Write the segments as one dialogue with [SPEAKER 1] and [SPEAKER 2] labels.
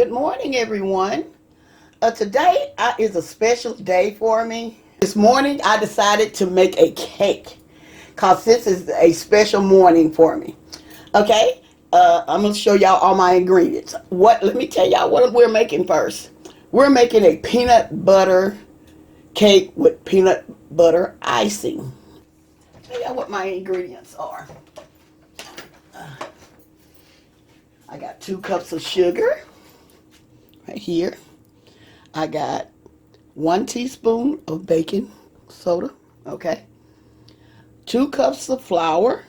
[SPEAKER 1] Good morning, everyone. Today is a special day for me. This morning, I decided to make a cake because this is a special morning for me. Okay, I'm going to show y'all all my ingredients. Let me tell y'all what we're making first. We're making a peanut butter cake with peanut butter icing. Tell y'all what my ingredients are. I got 2 cups of sugar right here. I got 1 teaspoon of baking soda, okay? 2 cups of flour,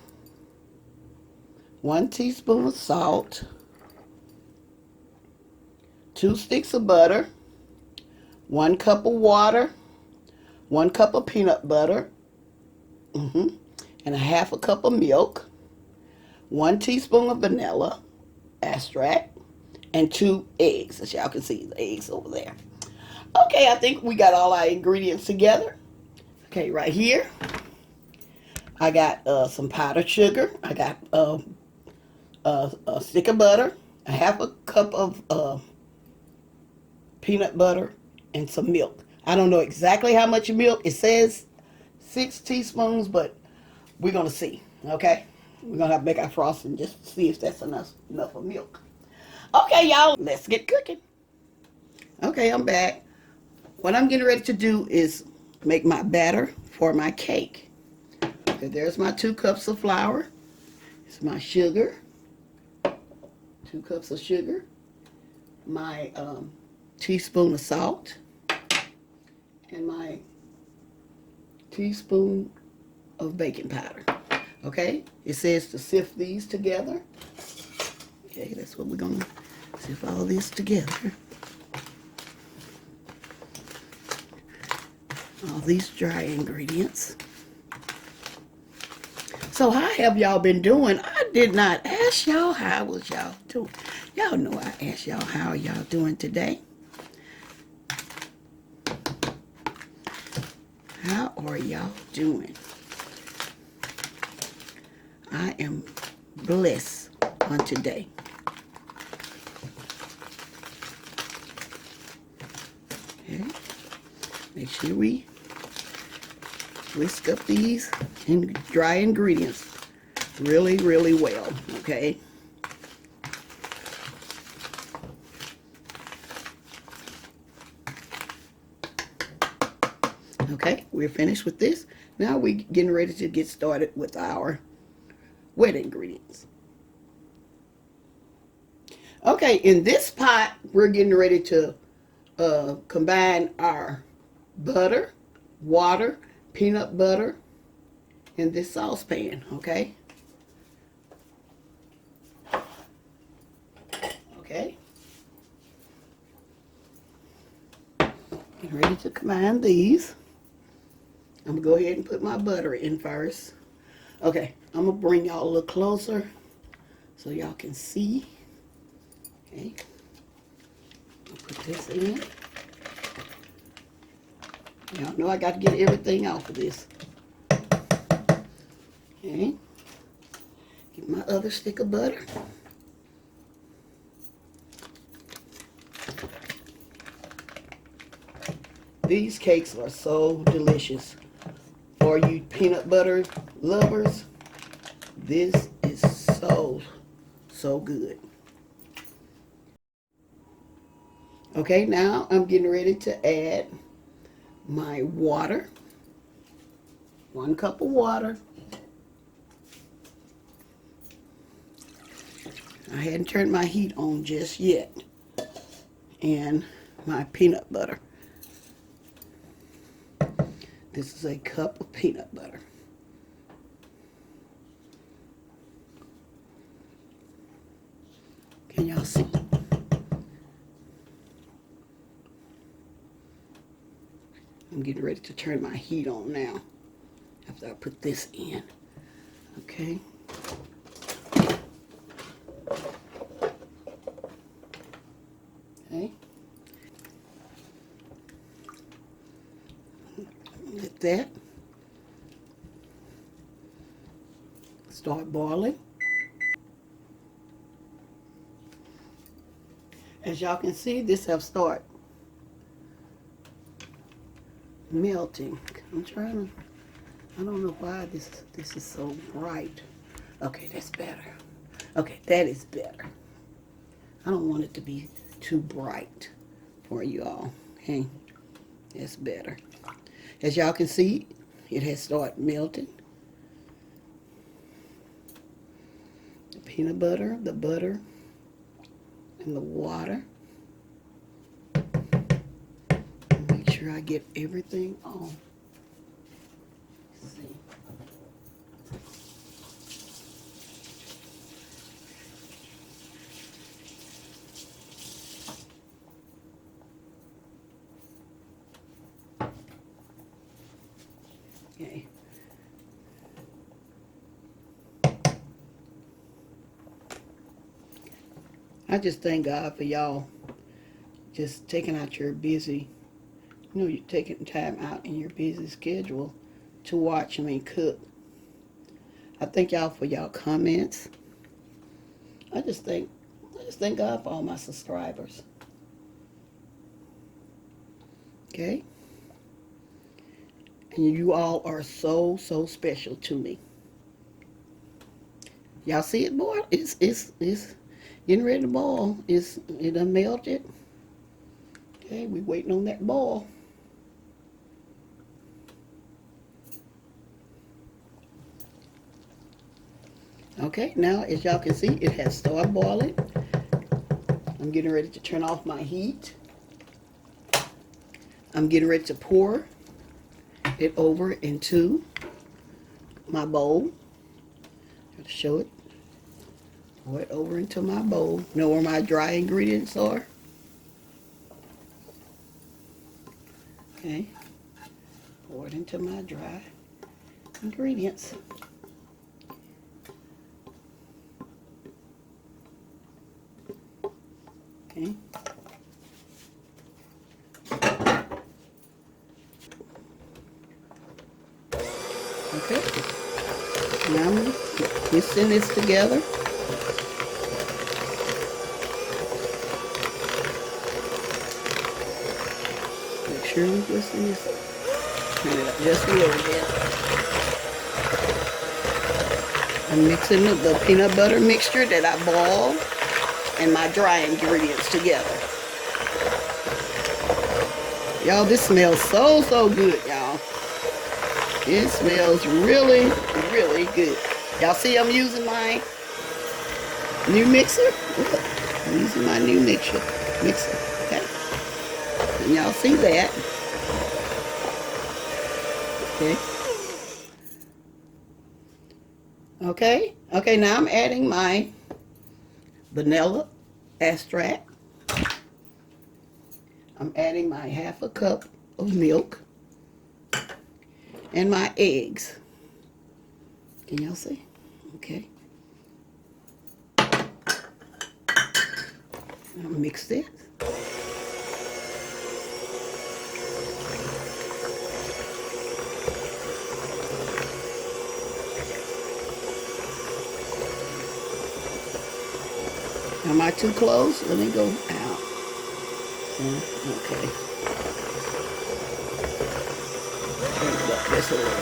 [SPEAKER 1] 1 teaspoon of salt, 2 sticks of butter, 1 cup of water, 1 cup of peanut butter, and a half a cup of milk, 1 teaspoon of vanilla extract, and 2 eggs. As y'all can see, the eggs over there. Okay, I think we got all our ingredients together. Okay, right here, I got some powdered sugar. I got a stick of butter, a half a cup of peanut butter, and some milk. I don't know exactly how much milk. It says 6 teaspoons, but we're going to see, okay? We're going to have to make our frosting just to see if that's enough of milk. Okay, y'all, let's get cooking. Okay, I'm back. What I'm getting ready to do is make my batter for my cake. Okay, there's my 2 cups of flour. It's my sugar. 2 cups of sugar. My teaspoon of salt. And my teaspoon of baking powder. Okay, it says to sift these together. Okay, that's what we're going to sift all this together. All these dry ingredients. So how have y'all been doing? I did not ask y'all how was y'all doing. Y'all know I asked y'all how y'all doing today. How are y'all doing? I am blessed on today. Okay. Make sure we whisk up these dry ingredients really, really well, okay? Okay, we're finished with this. Now we're getting ready to get started with our wet ingredients. Okay, in this pot, we're getting ready to combine our butter, water, peanut butter in this saucepan, okay? Okay. Getting ready to combine these. I'm going to go ahead and put my butter in first. Okay, I'm going to bring y'all a little closer so y'all can see. Okay. I'll put this in. Y'all know I got to get everything off of this. Okay. Get my other stick of butter. These cakes are so delicious. For you peanut butter lovers, this is so good. Okay, now I'm getting ready to add my water. 1 cup of water. I hadn't turned my heat on just yet. And my peanut butter. This is a cup of peanut butter. Can y'all see? I'm getting ready to turn my heat on now after I put this in. Okay. Okay. Let that start boiling. As y'all can see, this have started melting. I'm trying to, I don't know why this is so bright. Okay, that's better. Okay, that is better. I don't want it to be too bright for you all. Okay, that's better. As y'all can see, it has started melting. The peanut butter, the butter, and the water. Make sure I get everything on. Let's see. Okay. I just thank God for y'all just taking out your busy, you're taking time out in your busy schedule to watch me cook. I thank y'all for y'all comments. I just thank God for all my subscribers. Okay? And you all are so special to me. Y'all see it boil? It's getting ready to boil. It done melted. Okay, we waiting on that boil. Okay, now as y'all can see, it has started boiling. I'm getting ready to turn off my heat. I'm getting ready to pour it over into my bowl. Got to show it. Pour it over into my bowl. Know where my dry ingredients are? Okay. Pour it into my dry ingredients. Okay. Okay. Now I'm mixing this together. Make sure I'm mixing this. Turn it up just a little bit. I'm mixing the peanut butter mixture that I boiled and my dry ingredients together. Y'all, this smells so good, y'all. It smells really good. Y'all see I'm using my new mixer? Look, I'm using my new mixer, okay? And y'all see that? Okay, now I'm adding my vanilla extract. I'm adding my ½ cup of milk and my eggs. Can y'all see? Okay. I'll mix this. Am I too close? Let me go out. Okay. Just a little bit.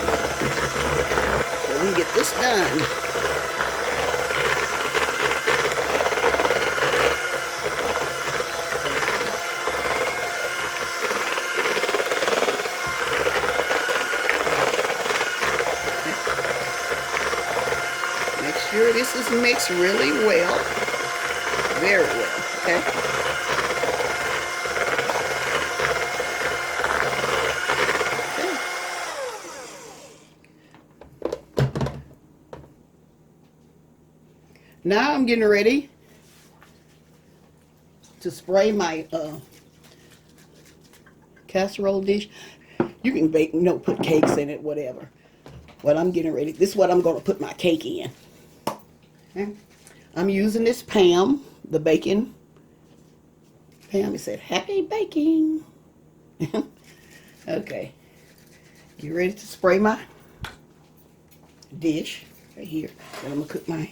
[SPEAKER 1] So we get this done. Make sure this is mixed really well. Very well, okay? Now I'm getting ready to spray my casserole dish. You can bake, put cakes in it, whatever. But I'm getting ready. This is what I'm going to put my cake in. Okay? I'm using this Pam, the baking. Pam, it said, happy baking. Okay. You ready to spray my dish right here? And I'm going to cook my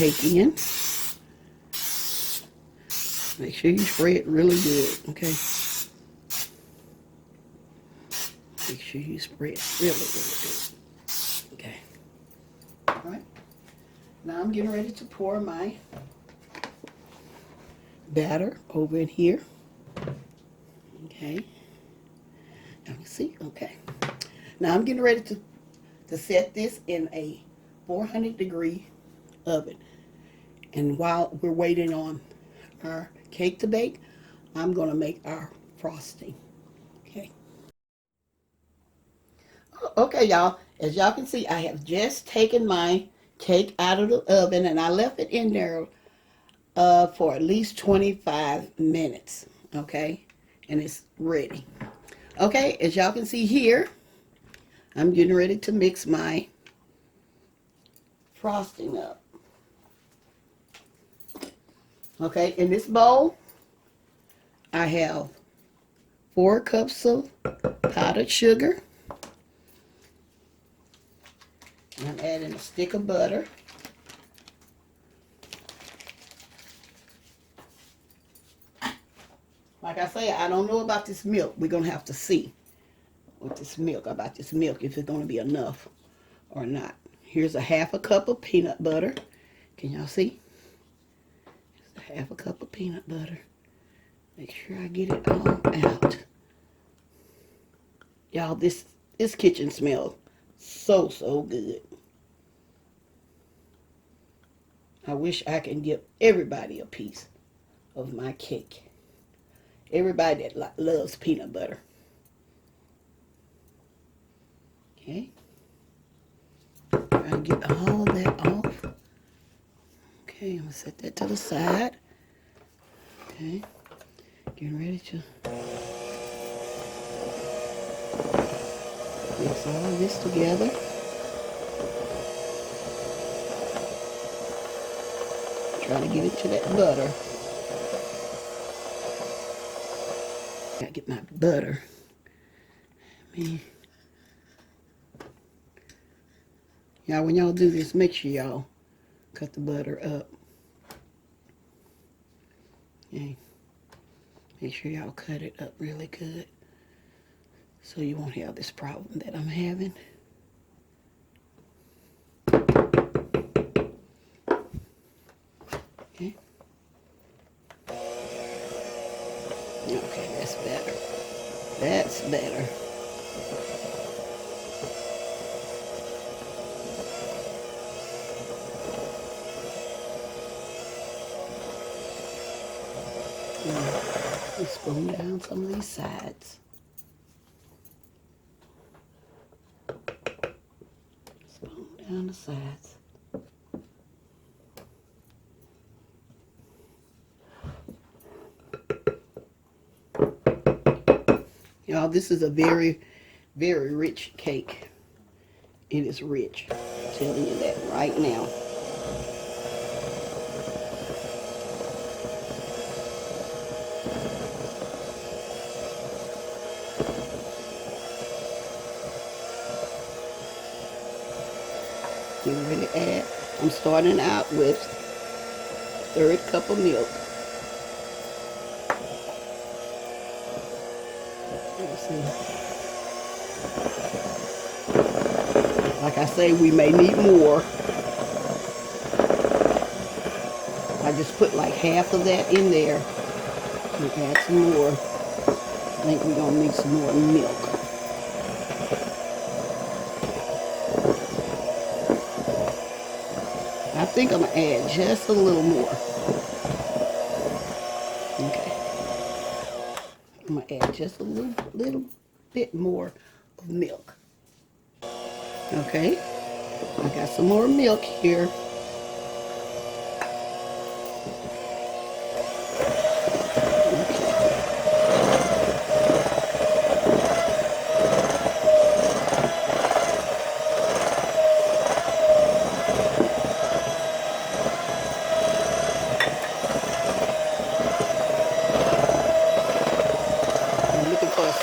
[SPEAKER 1] cake in. Make sure you spread really good, okay? Make sure you spread really, really good. Okay. All right. Now I'm getting ready to pour my batter over in here. Okay. Let me see. Okay. Now I'm getting ready to set this in a 400-degree oven. And while we're waiting on our cake to bake, I'm going to make our frosting. Okay. Okay, y'all. As y'all can see, I have just taken my cake out of the oven and I left it in there for at least 25 minutes. Okay. And it's ready. Okay, as y'all can see here, I'm getting ready to mix my frosting up. Okay, in this bowl, I have 4 cups of powdered sugar. And I'm adding a stick of butter. Like I say, I don't know about this milk. We're going to have to see with this milk, about this milk, if it's going to be enough or not. Here's a half a cup of peanut butter. Can y'all see? Just a half a cup of peanut butter. Make sure I get it all out. Y'all, this kitchen smells so good. I wish I can give everybody a piece of my cake. Everybody that loves peanut butter. Okay. Try to get all that off. Okay, I'm going to set that to the side. Okay. Getting ready to mix all of this together. Try to get it to that butter. Gotta get my butter. Y'all, when y'all do this, make sure y'all cut the butter up. Okay. Make sure y'all cut it up really good so you won't have this problem that I'm having. Okay. Okay, that's better. That's better. Let's spoon down some of these sides. Spoon down the sides. Y'all, this is a very, very rich cake. It is rich. I'm telling you that right now. Get ready to add. I'm starting out with 1/3 cup of milk. Let's see. Like I say, we may need more. I just put like half of that in there. And add some more. I think we're going to need some more milk. I think I'm going to add just a little more. Okay. I'm going to add just a little bit more of milk. Okay. I got some more milk here.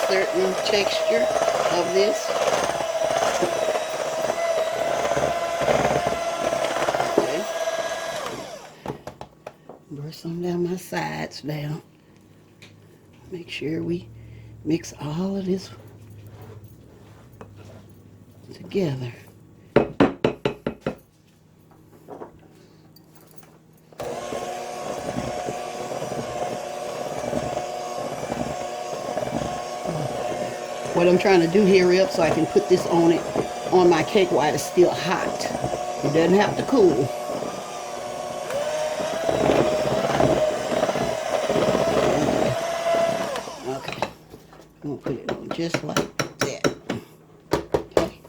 [SPEAKER 1] Certain texture of this. Okay. sides down. Make sure we mix all of this together. What I'm trying to do here is so I can put this on my cake while it's still hot. It doesn't have to cool. Okay. I'm gonna put it on just like that. Okay.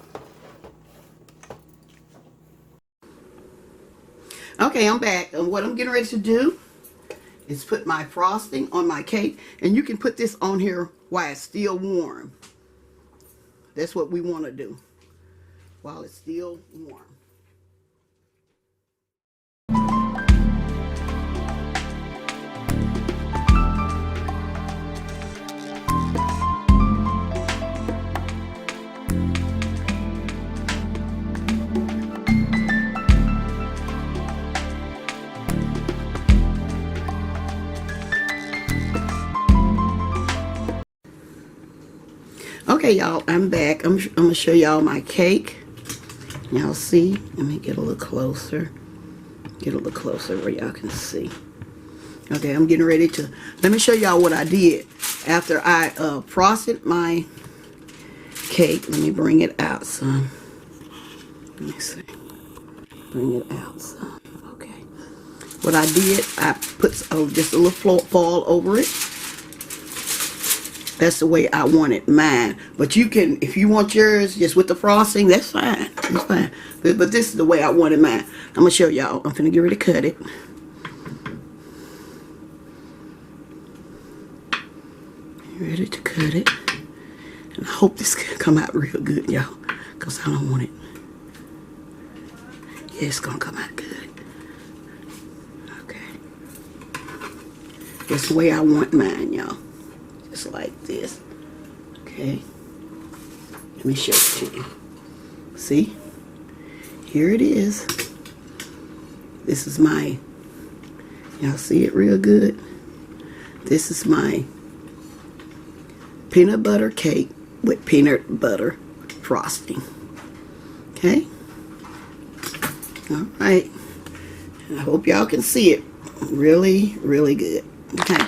[SPEAKER 1] Okay, I'm back. And what I'm getting ready to do is put my frosting on my cake, and you can put this on here while it's still warm. That's what we want to do while it's still warm. Okay, y'all, I'm back. I'm gonna show y'all my cake. Y'all see? Let me get a little closer. Get a little closer where y'all can see. Okay, I'm getting ready to. Let me show y'all what I did after I frosted my cake. Let me bring it out some. Let me see. Bring it out some. Okay. What I did, I put just a little foil over it. That's the way I wanted mine. But you can, if you want yours just with the frosting, that's fine. That's fine. But this is the way I wanted mine. I'm going to show y'all. I'm finna get ready to cut it. Ready to cut it. And I hope this can come out real good, y'all. Because I don't want it. Yeah, it's going to come out good. Okay. That's the way I want mine, y'all. Just like this. Okay. Let me show it to you. See? Here it is. This is my, y'all see it real good? This is my peanut butter cake with peanut butter frosting. Okay? All right. I hope y'all can see it really, really good. Okay.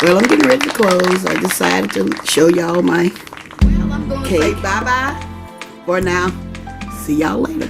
[SPEAKER 1] Well, I'm getting ready to close. I decided to show y'all my cake. Say bye-bye for now. See y'all later.